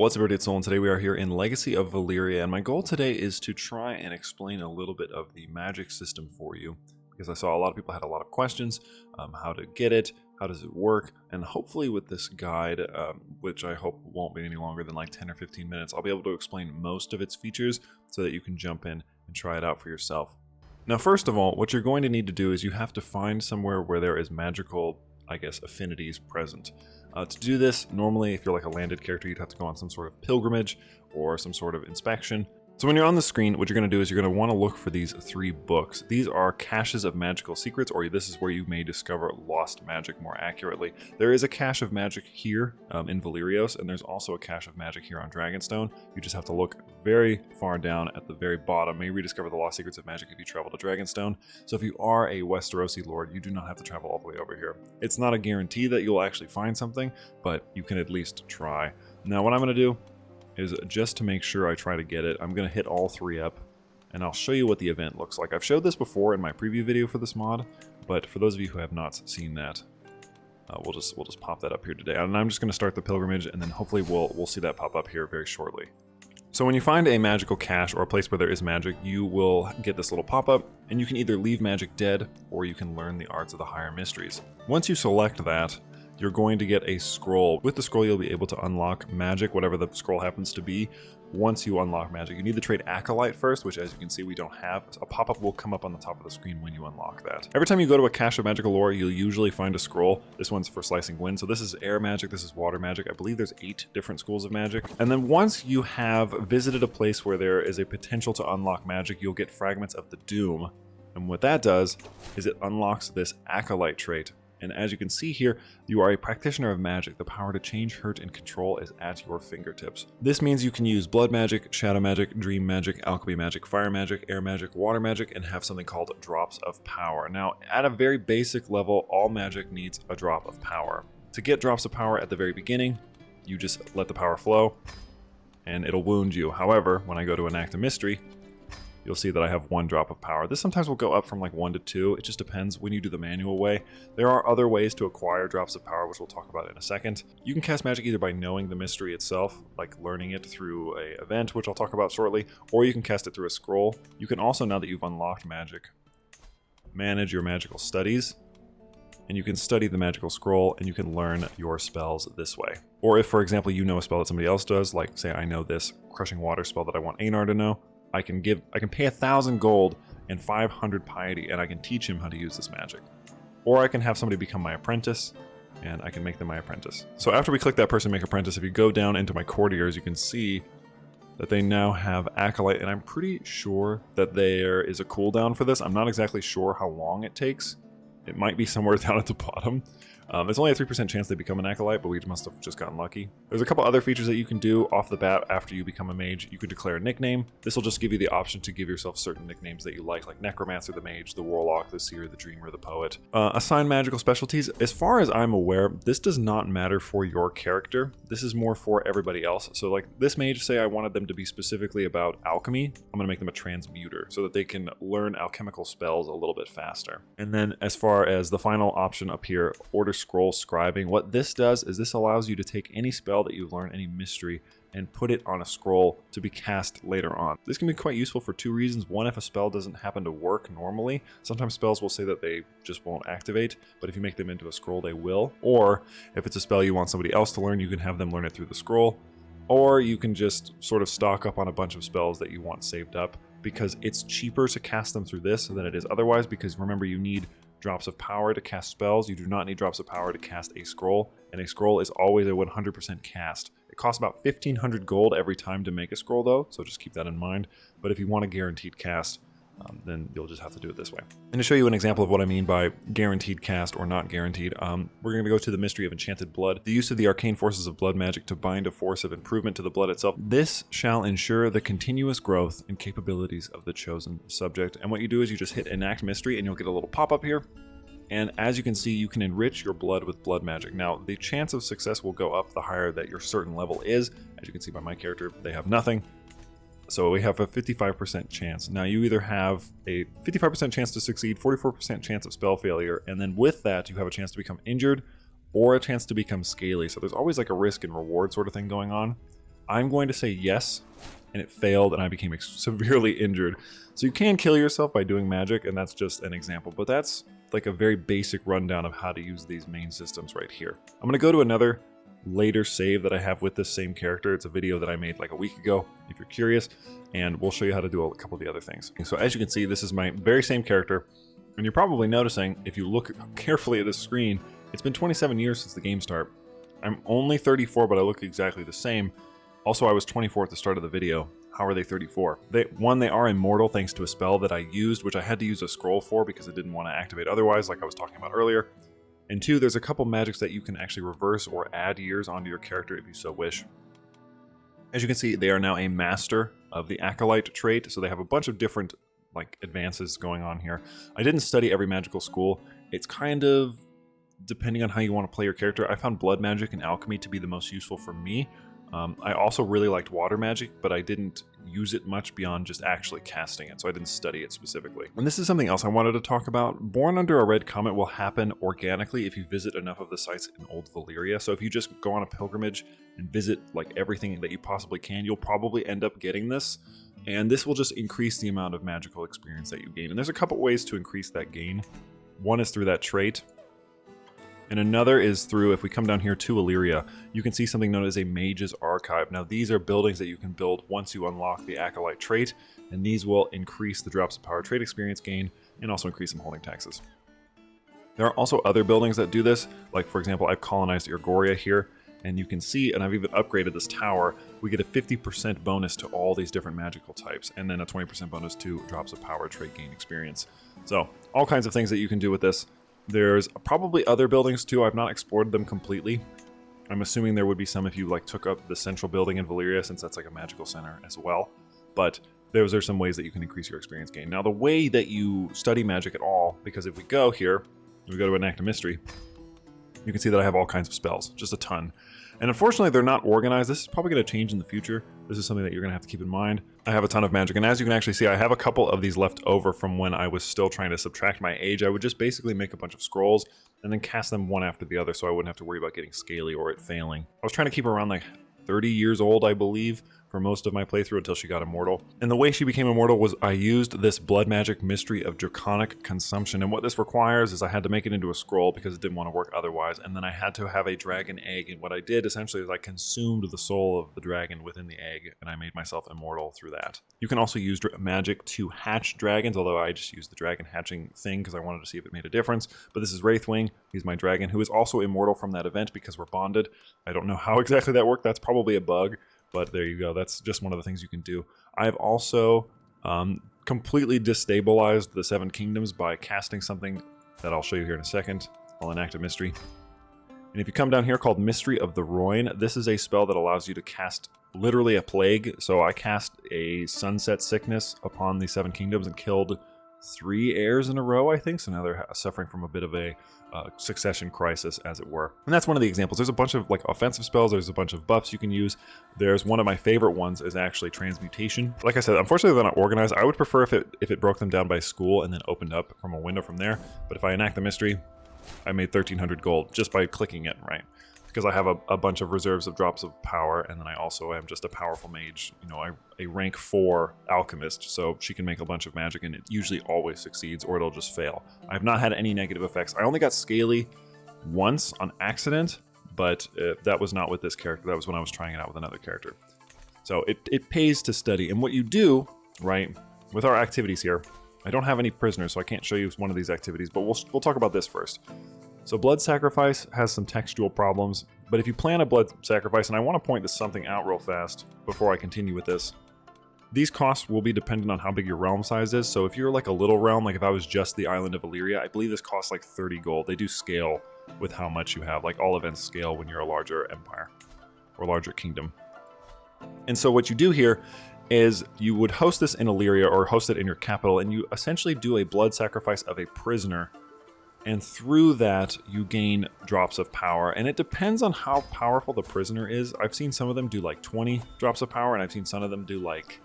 What's up, everybody? It's Soul, and today we are here in Legacy of Valyria, and my goal today is to try and explain a little bit of the magic system for you, because I saw a lot of people had a lot of questions, how to get it, how does it work, and hopefully with this guide, which I hope won't be any longer than like 10 or 15 minutes, I'll be able to explain most of its features so that you can jump in and try it out for yourself. Now, first of all, what you're going to need to do is you have to find somewhere where there is magical, I guess, affinities present. To do this, normally if you're like a landed character, you'd have to go on some sort of pilgrimage or some sort of inspection. So when you're on the screen, what you're going to do is you're going to want to look for these 3 books. These are caches of magical secrets, or this is where you may discover lost magic more accurately. There is a cache of magic here in Valyrios, and there's also a cache of magic here on Dragonstone. You just have to look very far down at the very bottom. May rediscover the lost secrets of magic if you travel to Dragonstone. So if you are a Westerosi lord, you do not have to travel all the way over here. It's not a guarantee that you'll actually find something, but you can at least try. Now what I'm going to do is, just to make sure I try to get it, I'm going to hit all 3 up, and I'll show you what the event looks like. I've showed this before in my preview video for this mod, but for those of you who have not seen that, we'll just pop that up here today. And I'm just going to start the pilgrimage, and then hopefully we'll see that pop up here very shortly. So when you find a magical cache or a place where there is magic, you will get this little pop-up, and you can either leave magic dead, or you can learn the arts of the higher mysteries. Once you select that, you're going to get a scroll. With the scroll, you'll be able to unlock magic, whatever the scroll happens to be. Once you unlock magic, you need the trait Acolyte first, which, as you can see, we don't have. A pop-up will come up on the top of the screen when you unlock that. Every time you go to a cache of magical lore, you'll usually find a scroll. This one's for slicing wind. So this is air magic, this is water magic. I believe there's 8 different schools of magic. And then once you have visited a place where there is a potential to unlock magic, you'll get fragments of the Doom. And what that does is it unlocks this Acolyte trait. And as you can see here, you are a practitioner of magic. The power to change, hurt, and control is at your fingertips. This means you can use blood magic, shadow magic, dream magic, alchemy magic, fire magic, air magic, water magic, and have something called drops of power. Now, at a very basic level, all magic needs a drop of power. To get drops of power at the very beginning, you just let the power flow, and it'll wound you. However, when I go to enact a mystery, you'll see that I have 1 drop of power. This sometimes will go up from like 1 to 2. It just depends when you do the manual way. There are other ways to acquire drops of power, which we'll talk about in a second. You can cast magic either by knowing the mystery itself, like learning it through an event, which I'll talk about shortly, or you can cast it through a scroll. You can also, now that you've unlocked magic, manage your magical studies, and you can study the magical scroll, and you can learn your spells this way. Or if, for example, you know a spell that somebody else does, like say I know this crushing water spell that I want Einar to know, I can pay 1,000 gold and 500 piety, and I can teach him how to use this magic. Or I can have somebody become my apprentice, and I can make them my apprentice. So after we click that person make apprentice, if you go down into my courtiers, you can see that they now have Acolyte, and I'm pretty sure that there is a cooldown for this. I'm not exactly sure how long it takes. It might be somewhere down at the bottom. It's only a 3% chance they become an Acolyte, but we must have just gotten lucky. There's a couple other features that you can do off the bat after you become a mage. You can declare a nickname. This will just give you the option to give yourself certain nicknames that you like Necromancer, the Mage, the Warlock, the Seer, the Dreamer, the Poet. Assign magical specialties. As far as I'm aware, this does not matter for your character. This is more for everybody else. So like this mage, say I wanted them to be specifically about alchemy, I'm going to make them a transmuter so that they can learn alchemical spells a little bit faster. And then as far as the final option up here, order scroll scribing. What this does is this allows you to take any spell that you learn, any mystery, and put it on a scroll to be cast later on. This can be quite useful for 2 reasons. One, if a spell doesn't happen to work normally, sometimes spells will say that they just won't activate, but if you make them into a scroll, they will. Or if it's a spell you want somebody else to learn, you can have them learn it through the scroll. Or you can just sort of stock up on a bunch of spells that you want saved up, because it's cheaper to cast them through this than it is otherwise, because remember, you need drops of power to cast spells. You do not need drops of power to cast a scroll, and a scroll is always a 100% cast. It costs about 1,500 gold every time to make a scroll though, so just keep that in mind. But if you want a guaranteed cast, then you'll just have to do it this way. And to show you an example of what I mean by guaranteed cast or not guaranteed, we're going to go to the mystery of enchanted blood. The use of the arcane forces of blood magic to bind a force of improvement to the blood itself. This shall ensure the continuous growth and capabilities of the chosen subject. And what you do is you just hit enact mystery, and you'll get a little pop-up here. And as you can see, you can enrich your blood with blood magic. Now, the chance of success will go up the higher that your certain level is. As you can see by my character, they have nothing. So we have a 55% chance. Now you either have a 55% chance to succeed, 44% chance of spell failure, and then with that you have a chance to become injured or a chance to become scaly. So there's always like a risk and reward sort of thing going on. I'm going to say yes, and it failed, and I became severely injured. So you can kill yourself by doing magic, and that's just an example, but that's like a very basic rundown of how to use these main systems right here. I'm going to go to another later save that I have with this same character. It's a video that I made like a week ago, if you're curious, and we'll show you how to do a couple of the other things. So as you can see, this is my very same character, and you're probably noticing, if you look carefully at this screen, it's been 27 years since the game start. I'm only 34, but I look exactly the same. Also, I was 24 at the start of the video. How are they 34? One, they are immortal thanks to a spell that I used, which I had to use a scroll for because I didn't want to activate otherwise, like I was talking about earlier. And two, there's a couple magics that you can actually reverse or add years onto your character if you so wish. As you can see, they are now a master of the Acolyte trait, so they have a bunch of different like advances going on here. I didn't study every magical school. It's kind of depending on how you want to play your character. I found blood magic and alchemy to be the most useful for me. I also really liked water magic, but I didn't use it much beyond just actually casting it, so I didn't study it specifically. And this is something else I wanted to talk about. Born Under a Red Comet will happen organically if you visit enough of the sites in Old Valyria. So if you just go on a pilgrimage and visit like everything that you possibly can, you'll probably end up getting this. And this will just increase the amount of magical experience that you gain. And there's a couple ways to increase that gain. One is through that trait. And another is through, if we come down here to Valyria, you can see something known as a Mage's Archive. Now these are buildings that you can build once you unlock the Acolyte trait, and these will increase the drops of power trait experience gain and also increase some holding taxes. There are also other buildings that do this, like for example, I've colonized Irgoria here, and you can see, and I've even upgraded this tower, we get a 50% bonus to all these different magical types, and then a 20% bonus to drops of power trait gain experience. So all kinds of things that you can do with this. There's probably other buildings too. I've not explored them completely. I'm assuming there would be some if you like took up the central building in Valyria, since that's like a magical center as well. But those are some ways that you can increase your experience gain. Now the way that you study magic at all, because if we go here, we go to Enact a Mystery, you can see that I have all kinds of spells, just a ton. And unfortunately, they're not organized. This is probably going to change in the future. This is something that you're going to have to keep in mind. I have a ton of magic, and as you can actually see, I have a couple of these left over from when I was still trying to subtract my age. I would just basically make a bunch of scrolls and then cast them one after the other so I wouldn't have to worry about getting scaly or it failing. I was trying to keep around like 30 years old, I believe, for most of my playthrough until she got immortal. And the way she became immortal was I used this blood magic mystery of draconic consumption. And what this requires is I had to make it into a scroll because it didn't want to work otherwise. And then I had to have a dragon egg. And what I did essentially is I consumed the soul of the dragon within the egg, and I made myself immortal through that. You can also use magic to hatch dragons, although I just used the dragon hatching thing because I wanted to see if it made a difference. But this is Wraithwing. He's my dragon, who is also immortal from that event because we're bonded. I don't know how exactly that worked. That's probably a bug. But there you go. That's just one of the things you can do. I've also completely destabilized the Seven Kingdoms by casting something that I'll show you here in a second. I'll enact a mystery. And if you come down here called Mystery of the Roin, this is a spell that allows you to cast literally a plague. So I cast a sunset sickness upon the Seven Kingdoms and killed 3 heirs in a row, I think. So now they're suffering from a bit of a succession crisis, as it were. And that's one of the examples. There's a bunch of like offensive spells. There's a bunch of buffs you can use. There's one of my favorite ones is actually transmutation. Like I said, unfortunately they're not organized. I would prefer if it broke them down by school and then opened up from a window from there. But if I enact the mystery, I made 1,300 gold just by clicking it, right? Because I have a bunch of reserves of drops of power, and then I also am just a powerful mage, you know, a rank 4 alchemist, so she can make a bunch of magic, and it usually always succeeds, or it'll just fail. I have not had any negative effects. I only got scaly once on accident, but that was not with this character. That was when I was trying it out with another character. So it pays to study, and what you do, right, with our activities here, I don't have any prisoners, so I can't show you one of these activities, but we'll talk about this first. So blood sacrifice has some textual problems, but if you plan a blood sacrifice, and I want to point this something out real fast before I continue with this, these costs will be dependent on how big your realm size is. So if you're like a little realm, like if I was just the island of Valyria, I believe this costs like 30 gold. They do scale with how much you have, like all events scale when you're a larger empire or larger kingdom. And so what you do here is you would host this in Valyria or host it in your capital, and you essentially do a blood sacrifice of a prisoner. And through that, you gain drops of power. And it depends on how powerful the prisoner is. I've seen some of them do like 20 drops of power, and I've seen some of them do like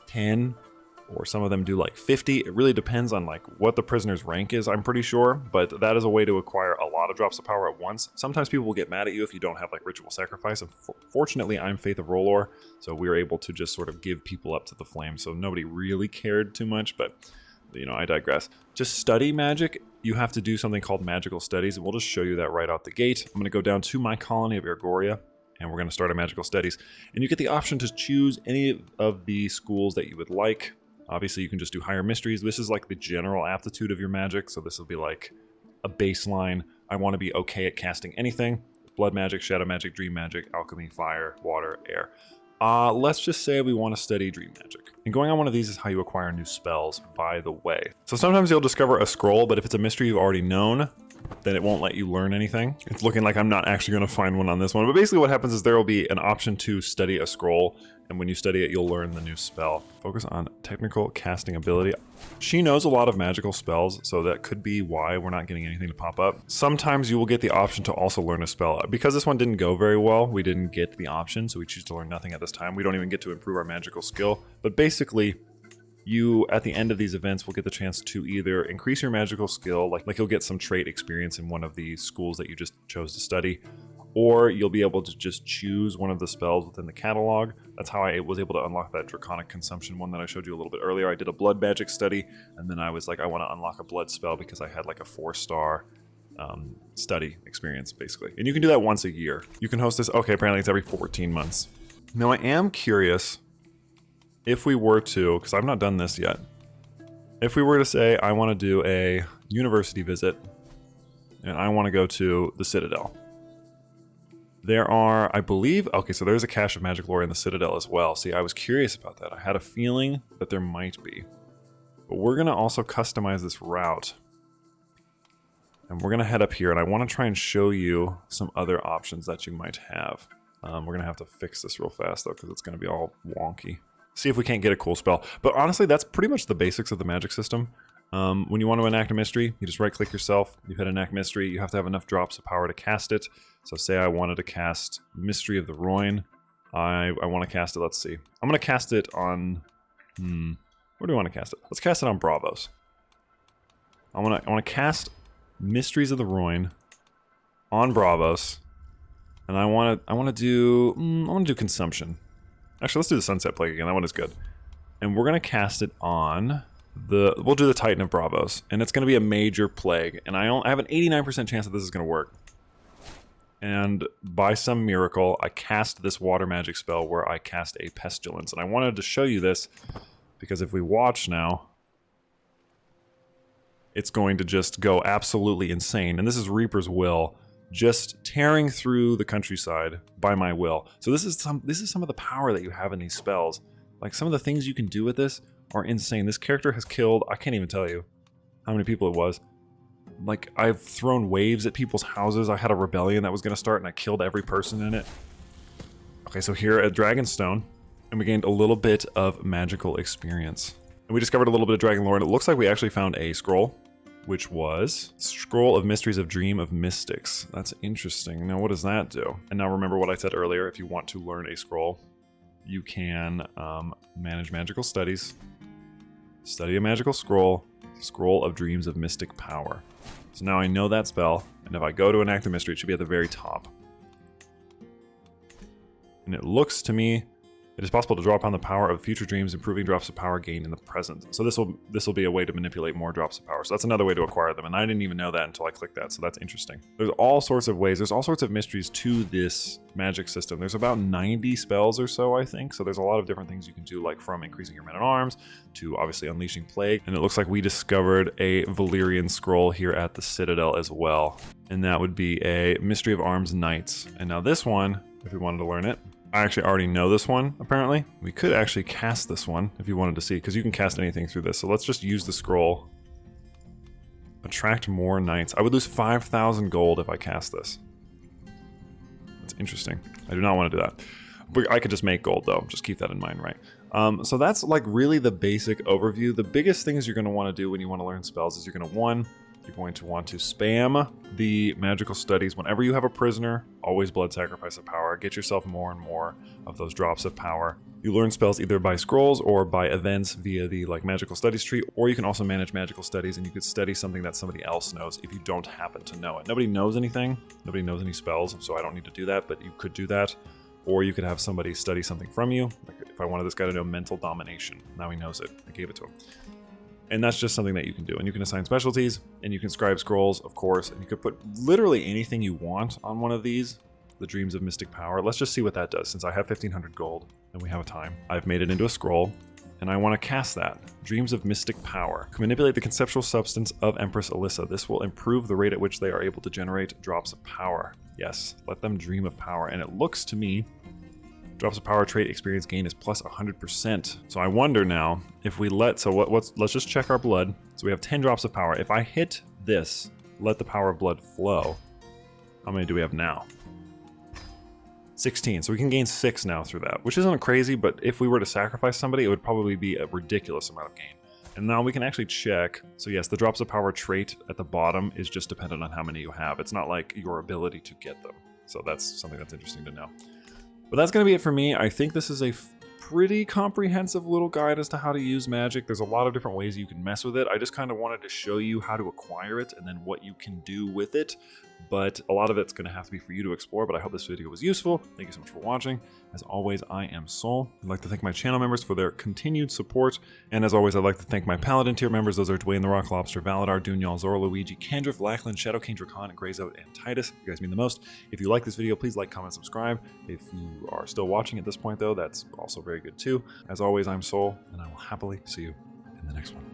10 or some of them do like 50. It really depends on like what the prisoner's rank is, I'm pretty sure, but that is a way to acquire a lot of drops of power at once. Sometimes people will get mad at you if you don't have like ritual sacrifice, and fortunately I'm Faith of Rolor, so we were able to just sort of give people up to the flame, so nobody really cared too much, but you know, I digress. Just study magic. You have to do something called magical studies, and we'll just show you that right out the gate. I'm going to go down to my colony of Ergoria, and we're going to start our magical studies. And you get the option to choose any of the schools that you would like. Obviously, you can just do higher mysteries. This is like the general aptitude of your magic, so this will be like a baseline. I want to be okay at casting anything. Blood magic, shadow magic, dream magic, alchemy, fire, water, air. Let's just say we want to study dream magic. And going on one of these is how you acquire new spells, by the way. So sometimes you'll discover a scroll, but if it's a mystery you've already known, then it won't let you learn anything. It's looking like I'm not actually going to find one on this one, but basically what happens is there will be an option to study a scroll, and when you study it, you'll learn the new spell. Focus on technical casting ability. She knows a lot of magical spells, so that could be why we're not getting anything to pop up. Sometimes you will get the option to also learn a spell. Because this one didn't go very well, we didn't get the option, so we choose to learn nothing at this time. We don't even get to improve our magical skill, but basically, you, at the end of these events, will get the chance to either increase your magical skill, like you'll get some trait experience in one of the schools that you just chose to study, or you'll be able to just choose one of the spells within the catalog. That's how I was able to unlock that Draconic Consumption one that I showed you a little bit earlier. I did a blood magic study, and then I was like, I want to unlock a blood spell because I had like a 4-star study experience, basically. And you can do that once a year. You can host this, okay, apparently it's every 14 months. Now I am curious, if we were to, because I've not done this yet, if we were to say I want to do a university visit and I want to go to the Citadel. There are, I believe, okay, so there's a cache of magic lore in the Citadel as well. See, I was curious about that. I had a feeling that there might be. But we're going to also customize this route. And we're going to head up here, and I want to try and show you some other options that you might have. We're going to have to fix this real fast, though, because it's going to be all wonky. See if we can't get a cool spell. But honestly, that's pretty much the basics of the magic system. When you want to enact a mystery, you just right-click yourself, you hit enact mystery, you have to have enough drops of power to cast it. So say I wanted to cast Mystery of the Roin. I want to cast it, let's see. I'm going to cast it on... where do I want to cast it? Let's cast it on Bravos. I want to cast Mysteries of the Roin on Bravos. And I want to do Consumption. Actually, let's do the Sunset Plague again. That one is good. And we're going to cast it on we'll do the Titan of Bravos. And it's going to be a major plague. And I have an 89% chance that this is going to work. And by some miracle, I cast this water magic spell where I cast a Pestilence. And I wanted to show you this because if we watch now, it's going to just go absolutely insane. And this is Reaper's Will, just tearing through the countryside by my will. So this is some of the power that you have in these spells. Like some of the things you can do with this are insane. This character has killed, I can't even tell you how many people it was. Like I've thrown waves at people's houses. I had a rebellion that was going to start and I killed every person in it. Okay, so here at Dragonstone, and we gained a little bit of magical experience. And we discovered a little bit of dragon lore, and it looks like we actually found a scroll, which was Scroll of Mysteries of Dream of Mystics. That's interesting. Now, what does that do? And now remember what I said earlier, if you want to learn a scroll, you can manage magical studies, study a magical scroll, Scroll of Dreams of Mystic Power. So now I know that spell, and if I go to enact a mystery, it should be at the very top. And it looks to me, it is possible to draw upon the power of future dreams, improving drops of power gained in the present. So this will be a way to manipulate more drops of power. So that's another way to acquire them, and I didn't even know that until I clicked that, so that's interesting. There's all sorts of ways, there's all sorts of mysteries to this magic system. There's about 90 spells or so, I think, so there's a lot of different things you can do, like from increasing your men-at-arms to obviously unleashing plague. And it looks like we discovered a Valyrian scroll here at the Citadel as well, and that would be a Mystery of Arms Knights. And now this one, if we wanted to learn it, I actually already know this one, apparently. We could actually cast this one if you wanted to see, because you can cast anything through this. So let's just use the scroll. Attract more knights. I would lose 5,000 gold if I cast this. That's interesting. I do not want to do that. But I could just make gold, though. Just keep that in mind, right? So that's like really the basic overview. The biggest things you're going to want to do when you want to learn spells is you're going to, one, you're going to want to spam the magical studies. Whenever you have a prisoner, always blood sacrifice of power. Get yourself more and more of those drops of power. You learn spells either by scrolls or by events via the magical studies tree, or you can also manage magical studies and you could study something that somebody else knows if you don't happen to know it. Nobody knows anything, nobody knows any spells, so I don't need to do that, but you could do that. Or you could have somebody study something from you. Like if I wanted this guy to know mental domination, now he knows it. I gave it to him. And that's just something that you can do. And you can assign specialties, and you can scribe scrolls, of course, and you could put literally anything you want on one of these. The Dreams of Mystic Power. Let's just see what that does. Since I have 1,500 gold and we have a time, I've made it into a scroll, and I want to cast that. Dreams of Mystic Power. Manipulate the conceptual substance of Empress Alyssa. This will improve the rate at which they are able to generate drops of power. Yes, let them dream of power. And it looks to me, drops of power trait experience gain is plus 100%. So I wonder now if we let's just check our blood. So we have 10 drops of power. If I hit this, let the power of blood flow, how many do we have now? 16, so we can gain 6 now through that, which isn't crazy, but if we were to sacrifice somebody, it would probably be a ridiculous amount of gain. And now we can actually check. So yes, the drops of power trait at the bottom is just dependent on how many you have. It's not like your ability to get them. So that's something that's interesting to know. But that's going to be it for me. I think this is a pretty comprehensive little guide as to how to use magic. There's a lot of different ways you can mess with it. I just kind of wanted to show you how to acquire it and then what you can do with it. But a lot of it's going to have to be for you to explore, but I hope this video was useful. Thank you so much for watching. As always, I am Sol. I'd like to thank my channel members for their continued support. And as always, I'd like to thank my Paladin tier members. Those are Dwayne the Rock Lobster, Valadar, Dunyal, Zora, Luigi, Kendriff, Lackland, Shadow King, Dracan, Greyzout, and Titus. You guys mean the most. If you like this video, please like, comment, subscribe. If you are still watching at this point, though, that's also very good too. As always, I'm Sol, and I will happily see you in the next one.